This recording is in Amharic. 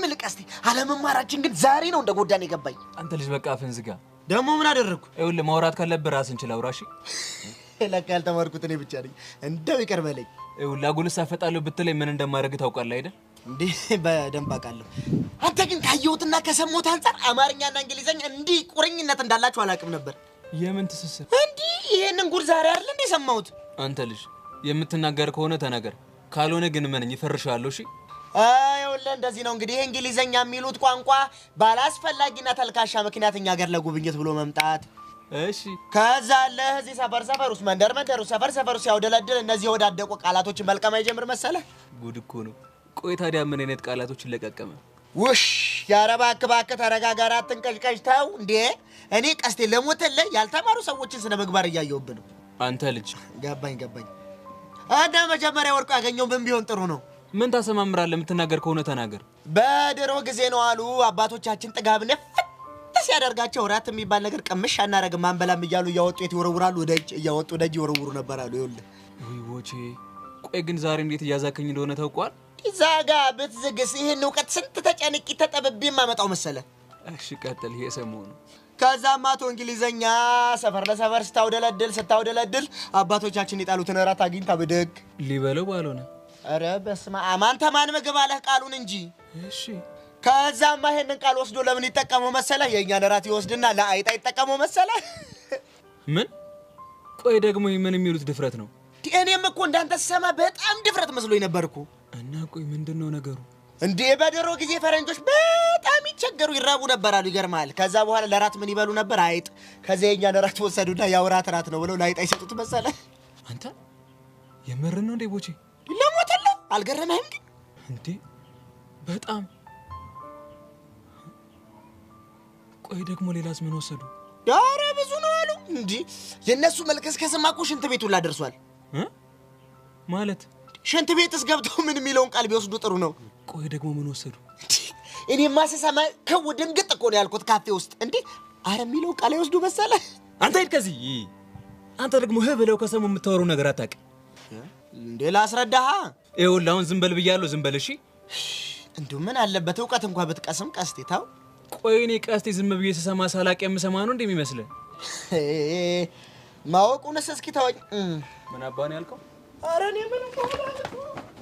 ምልቀስቲ አለመማራችን ግን ዛሬ ነው እንደጎዳን የገባኝ አንተ ልጅ በቃ አፍን ዝጋ ደሞ ምን አደረኩ ይኸውልህ ማውራት ካለብህ ራስን ችላ አውራሽ ለካል ተማርኩት እኔ ብቻ ነኝ እንደው ይቀርበለኝ ይኸውልህ አጉልስ አፈጣለሁ ብትለኝ ምን እንደማደርግ ታውቃለህ አይደል እንዴ በደንብ አውቃለሁ አንተ ግን ካየሁትና ከሰሞት አንፃር አማርኛና እንግሊዘኛ እንዲ ቁርኝነት እንዳላችሁ አላውቅም ነበር የምን ትስስር እንዲ ይሄንን ጉድ ዛሬ አይደል እንዴ ሰማሁት አንተ ልጅ የምትናገር ከሆነ ተናገር ካልሆነ ግን ምን ይፈርሻለሁ እሺ አይውል እንደዚህ ነው እንግዲህ እንግሊዘኛ የሚሉት ቋንቋ ባላስፈላጊና ተልካሻ ምክንያትኛ ሀገር ለጉብኝት ብሎ መምጣት እሺ ከዛ ለዚህ ሰፈር ውስጥ መንደር ሰፈር ሲያውደለድል እነዚህ ወዳደቁ ቃላቶችን መልቀም አይጀምር መሰለ ጉድ እኮ ነው ቆይ ታዲያ ምን አይነት ቃላቶችን ለቀቀመ ውሽ ያረባክ ተረጋጋራ አትንቀልቀልታው እንዴ እኔ ቀስቴ ለሞተለ ያልተማሩ ሰዎችን ስነ ምግባር ያያየውብን አንተ ልጅ ገባኝ አዳ መጀመሪያ ወርቁ ያገኘው ምን ቢሆን ጥሩ ነው ምን ታሰማምራለህ የምትናገር ከሆነ ተናገር በድሮ ጊዜ ነው አሉ አባቶቻችን ጥጋብ ነፍስ ያደርጋቸው ራት የሚባል ነገር ቀምሽ አናረግ ማንበላም ይያሉ ያወጡ ይወረውራሉ ወደጅ ያወጡ ደጅ ይወረውሩ ነበር አሉ ይኸውልህ ወይ ወጪ ቆይ ግን ዛሬ እንዴት ያዛከኝ እንደሆነ ታውቋል ዛጋ በትዝግስ ይሄን ዕውቀት ስንት ተጨንቂ ተጠብብ የማመጣው መሰለ እሺ ቀጥል ይሄ ሰሞኑ ከዛማ ቶ እንግሊዘኛ ሰፈር ለሰፈር ስታውደለድል አባቶቻችን ይጣሉትን ራት አግኝታ በደግ ሊበለው ባልሆነ አረ በስማ አማንተ ማን መገብ አለህ ቃሉን እንጂ እሺ ከዛማ ይሄንን ቃል ወስዶ ለምን ይተቀመው መሰለ የኛን ራት ይወስድና ለአይጣ ይተቀመው መሰለ ምን ቆይ ደግሞ ምን የሚሉት ድፍረት ነው እኔም እኮ እንዳንተ ሰማ በጣም ድፍረት መስሎኝ ነበርኩ እና ቆይ ምንድነው ነገሩ እንዴ በድሮ ጊዜ ፈረንጆች በጣም ይቸገሩ ይራቡ ነበር አሉ ይገርማል ከዛ በኋላ ለራት ምን ይበሉ ነበር አይጥ ከዛ የኛን ራት ወሰዱና ያውራት ራት ነው ብለው ለአይጣ ይሰጡት መሰለ አንተ የምር ነው እንዴ ቦቼ ለሞተለ አልገረመህም ግን እንዴ በጣም ቆይ ደግሞ ሌላስ ምን ወሰዱ ዳራ ብዙ ነው አሉ እንዴ የነሱ መልከስከስማ እኮ ሽንት ቤቱ ላደርሷል ማለት ሽንት ቤትስ ገብተው ምን የሚለውን ቃል ቢወስዱ ጥሩ ነው ቆይ ደግሞ ምን ወሰዱ እኔማ ስሰማ ከው ድንግጥ እኮ ነው ያልኩት ካፌ ውስጥ እንዴ አረ የሚለውን ቃል ይወስዱ መሰለ አንተ ሄድ ከዚህ አንተ ደግሞ ብለው ከሰሙ የምታወሩ ነገር አታውቅ እንዴ ላስረዳሃ ይኸውልህ አሁን ዝም በል ብያለሁ ዝም በል እሺ እንደው ምን አለበት ዕውቀት እንኳን ብትቀስም ቀስቴ ታው ቆይ እኔ ቀስቴ ዝም ብዬ ስሰማ ሳላቅ የምሰማ ነው እንደሚመስልህ ማወቁንስ እስኪ ተወኝ ምን አባን ያልከው አረ እኔ ምን